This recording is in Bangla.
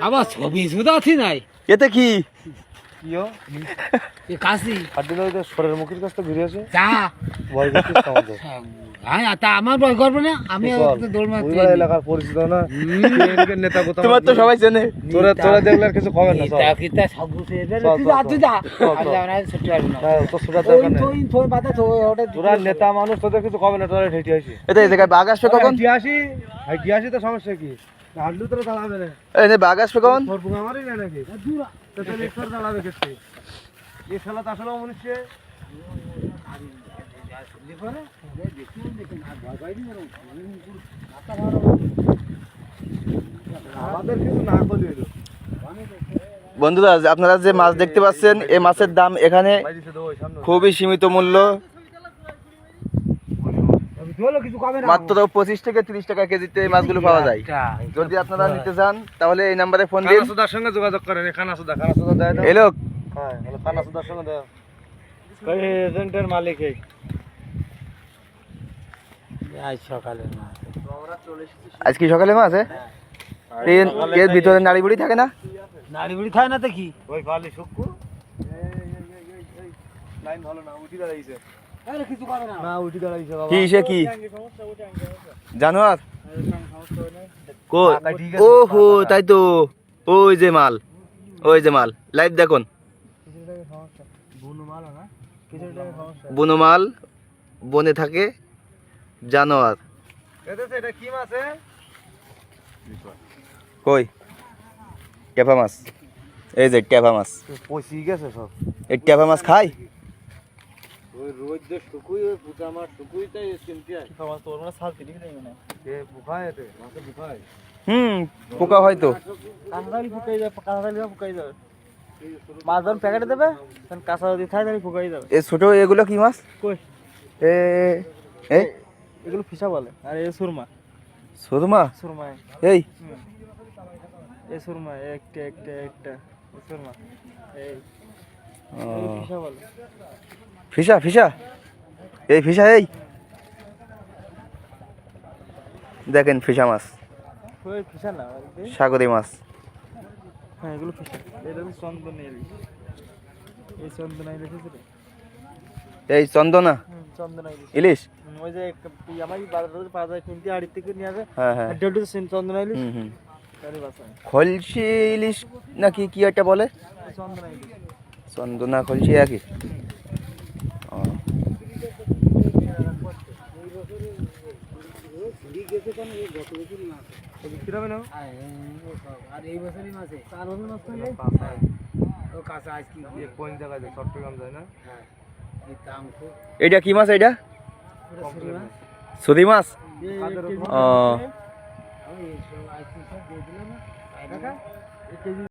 আবার ছবি সুদা আছি নাই এতে কি কিও এ কাশি হাড্ডি লইতে সরের মুখের কাছে ঘুরে আসে যা ভয় করছিস আমাদের হ্যাঁ তা আমার ভয় করবে না আমি দৌড় মারতে ওই এলাকার পরিচিত না এদিকে নেতা কথা তোমার তো সবাই চেনে তোরা দেখলে আর কিছু খবর না তা কিতা সব বুঝে তুই যা তুই যা আর যাও না ছুটি আসবে না তো সুরা দরকার নেই তুই বাদা তো ওটা তোরা নেতা মানুষ তোদের কিছু খবর না তোরা ঢেটি আসি এতে এই জায়গায় বাঘ আসবে কখন হেঁটে আসি তো সমস্যা কি হাড্ডু তোরা দাঁড়াবে না এই যে বাঘ আসবে কখন তোর বুঙা মারি না নাকি তো তোর একটু দাঁড়াবে ক্ষেত্রে এই খেলা তো আসলে মনুষ্য আমাদের কিছু না করলে বন্ধুরা আপনারা যে মাছ দেখতে পাচ্ছেন এই মাছের দাম এখানে খুবই সীমিত মূল্য, মাত্র 25 থেকে 30 টাকা কেজিতে এই মাছগুলো পাওয়া যায়। যদি আপনারা নিতে চান তাহলে এই নাম্বারে ফোন দিন। কানাসুদার সঙ্গে যোগাযোগ করেন। কানাসুদা দেয় এই লোক হ্যাঁ কানাসুদার সঙ্গে দেয় কই এজেন্টের মালিক এই আজ সকালে না আজ কি সকালে মাছ এর ভিতরে নাড়ি বুড়ি থাকে না? নাড়ি বুড়ি থাকে না তো কি ওই পালি শুক্কু লাইন ভালো না উঠি দাঁড়াইছে আরে কিছু করে না না উঠি দাঁড়াইছে বাবা কি সে কি জানোয়ার ঠিক ওহো তাই তো ওই যে মাল লাইভ দেখুন বুনো মাল না কিছু টাকা সমস্যা বুনো মাল বনে থাকে জানোয়ার। এটা কি মাছ কই ট্যাপা মাছ, এই যে ট্যাপা মাছ, পচি গেছে সব এই ট্যাপা মাছ খায়। ওই রোজ যে শুকুই ওই পুটা মাছ শুকুই তাই চিনতে হয় সব তোর মানে সাল কিনে দেই না এ বুখায় এতে মাছে বুখায় পোকা হয়তো কাঁচালি ফুকাই যায় কাঁচালি ফুকাই যাবে মাছ যখন প্যাকেটে দেবে তখন কাঁচা যদি থাকে তাহলে ফুকাই যাবে এই ছোট এগুলো কি মাছ? কই এ এ এগুলো ফিসা বলে আর এই সুরমা সুরমা সুরমা এই এই সুরমা একটা সুরমা এই ও, ফিসা বলে ফিসা এই ফিসা এই দেখেন ফিসা মাছ, ওই ফিসা না সাগরি মাছ। হ্যাঁ এগুলো ফিসা এটা হচ্ছে চন্দন ইলিশ এই চন্দন ইলিশ আছে এই চন্দনা চন্দন ইলিশ ইলিশ। ওই যে আমার বাজারে পাওয়া যায় কিনতে আড়ি থেকে নিয়ে আসে হ্যাঁ হ্যাঁ দেড় চন্দন ইলিশ তারই বাসা খলসি ইলিশ নাকি কি একটা বলে, চন্দন ইলিশ চন্দনা খলসি একই। ও, কিরমে নাও আর এই বছরই মাসে 4 বছর নষ্ট হয়ে যায় ও কাঁচা আজ কি কোন জায়গায় যায় চট্টগ্রাম যায় না হ্যাঁ এই দাম খুব এটা কি মাছ? এটা সুদি মাছ। ও আমি এই সব আজ সব দিয়ে দিলাম না